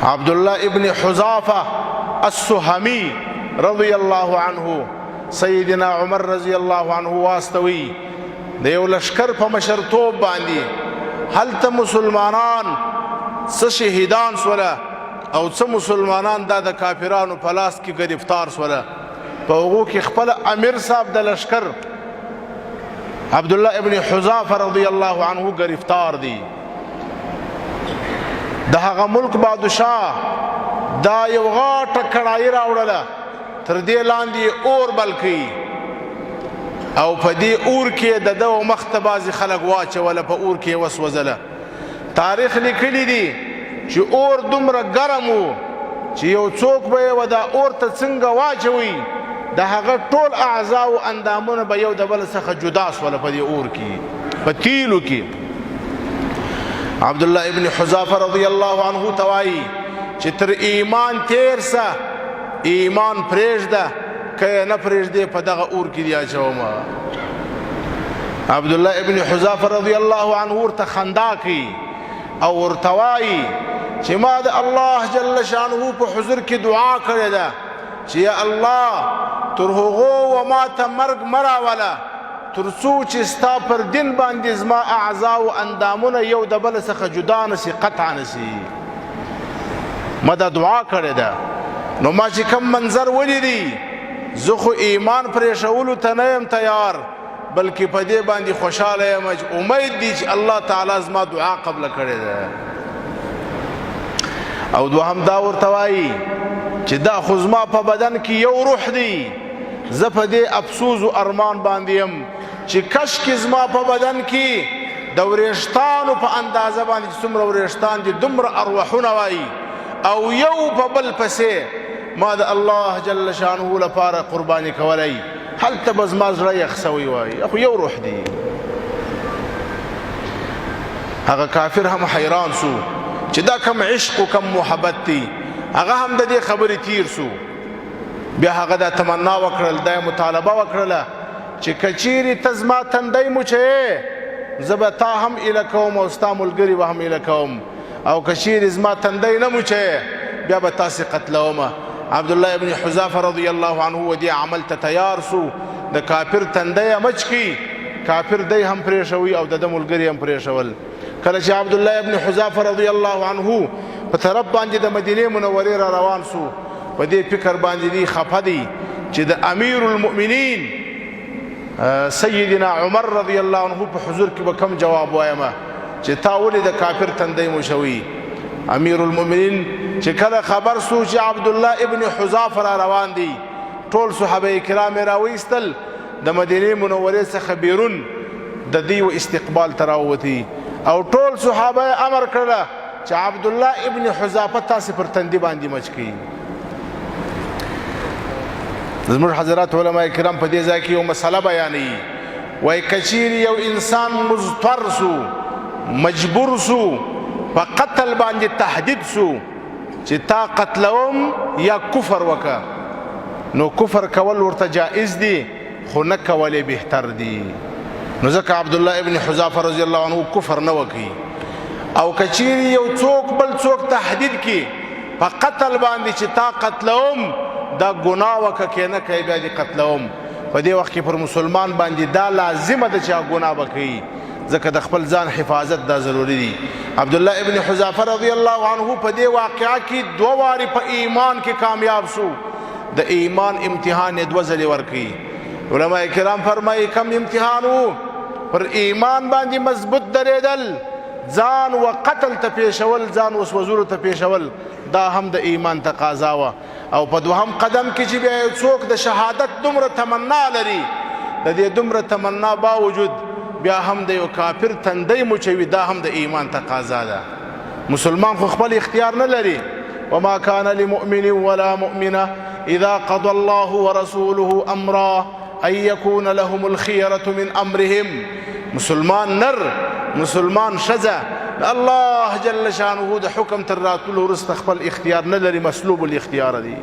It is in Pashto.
عبدالله ابن حذافه السهمي رضی الله عنه سیدنا عمر رضی الله عنه واستوي د یو لشکر په مشرتوب باندې هلته مسلمانان څه شهیدان سوله او څه مسلمانان د کافرانو په لاس کې گرفتار سوله. په هغو کې خپل امیر صاحب د لشکر عبدالله ابن حذافه رضی الله عنه گرفتار دی. د هغه ملک بادشاه دا یو غاټه کړایي راوړله، تر دې لاندې اور بل کړي او په دې اور کې د ده مخ ته بعضې خلک واچوله، په اور کې وسوځله. تاریخ لیکلی دی چې اور دومره ګرم و چې یو څوک به یې دا اور ته څنګه واچوي د هغه ټول اعضا او اندامونه به یو د بل څخه جدا سوله په دې اور کې، په تیلو کې. عبدالله ابن حذافه رضی الله عنه توایی چې تر ایمان تیر سه ایمان پرېږده، که نه پرېږدې په دغه اور کې دې اچومه. عبدالله ابن حذافه رضی الله عنه ورته خندا کوي او ورته وایي چې ما د الله جل شانه په حضور کې دعا کړې ده چې یا الله تر هغو و ما ته مرګ مه راوله تر څو چې ستا پر دین باندې زما اعضا او اندامونه یو د بل څخه جدا نسي، قطع نسي. ما دا دعا کړې ده. نو ما چې کم منظر ولیدی زه خو ایمان پرېښولو ته نه یم تیار، بلکې په دې باندې خوشحاله یم، امید دی چې الله تعالی زما دعا قبله کړې ده. او دوهم دا ورته وایي چې دا خو زما په بدن کې یو روح دی، زه په دې افسوس و ارمان باندې یم چې کشکې زما په بدن کې د وریښتانو په اندازه باندې چې څومره وریښتان دي دومره ارواحونه وایي او یو په بل پسې ما د الله جل شانه لپاره قرباني کولی، هلته به زما زړه یخ سوی وایي، خو یو روح دی. هغه کافر هم حیران سو چې دا کم عشق و کم محبت دی. هغه هم د دې خبرې تیر سو. بیا هغه دا تمنا وکړل، دا مطالبه وکړله چې که چیرې ته زما تندی موچوې زه به تا هم ایله کوم او ستا ملګري به هم ایله کوم، او که چیرې زما تندی نه موچوې بیا به تاسې قتلومه. عبدالله ابن حذافه رضی الله عنه و دې عمل ته تیار سو. د کافر تندی یې مچ کړي، کافر دی هم پرېښوي او د ده ملګري هم پرېښول. کله چې عبدالله ابن حذافه رضی الله عنه په طرف باندې د مدینې منورې را روان سو، په دې فکر باندې دی خفه دی چې د امیر المؤمنین سیدنا عمر رضی الله عنه په حضور کې به کم جواب وایمه چې تا ولې د کافر تندی موشوي. امیر المؤمنین چې کله خبر سو چې عبدالله ابن حذافه را روان دی، ټول صحابه کرام یې راویستل، د مدینې منورې څخه بیرون د دوی و استقبال ته راووتي او ټول صحابه یې امر کړله چې عبدالله ابن حذافه تاسې پر تندي باندې مچ کړي. زموږ حضرات علماء کرام په دې ځای کې یو مسله بیانوي، وایي که چیرې یو انسان مضطر سو، مجبور سو، په قتل باندې تهدید سو چې تا قتلوم یا کفر وکه، نو کفر کول ورته جائز دی خو نه کول یې بهتر دی. نو ځکه عبدالله ابن حذافه رضی الله عنه کفر نه وکړي. او که چیرې یو څوک بل څوک تهدید کړي په قتل باندې چې تا قتلوم دا ګناه وکه که نه کوي بیا دې قتلوم، په دې وخت کې پر مسلمان باندې دا لازمه ده چې ګناه به کوي، ځکه د خپل ځان حفاظت دا ضروري دی. عبدالله ابن حذافه رضی الله عنه په دې واقعه کې دوه وارې په ایمان کې کامیاب سو. د ایمان امتحان یې دوه ځلې ورکړي. علماء کرام فرمایي کم امتحان و؟ پر ایمان باندې مضبوط درېدل، ځان و قتل ته پیښول، ځان وسوځولو ته پیښول، دا هم د ایمان تقاضا وه. او په دوهم قدم کې چې بیا یو څوک د شهادت دومره تمنا لري، د دې دومره تمنا باوجود بیا هم د یو کافر تندی موچوي، دا هم د ایمان تقاضا ده. مسلمان خو خپل اختیار نه لري. وما كان لمؤمن ولا مؤمنة إذا قضى الله ورسوله أمرا أن يكون لهم الخيرة من أمرهم. مسلمان نر، مسلمان شزه، الله جل شانه د حکم تر راتلو وروسته خپل اختیار نه لري، مسلوب الاختیار دی.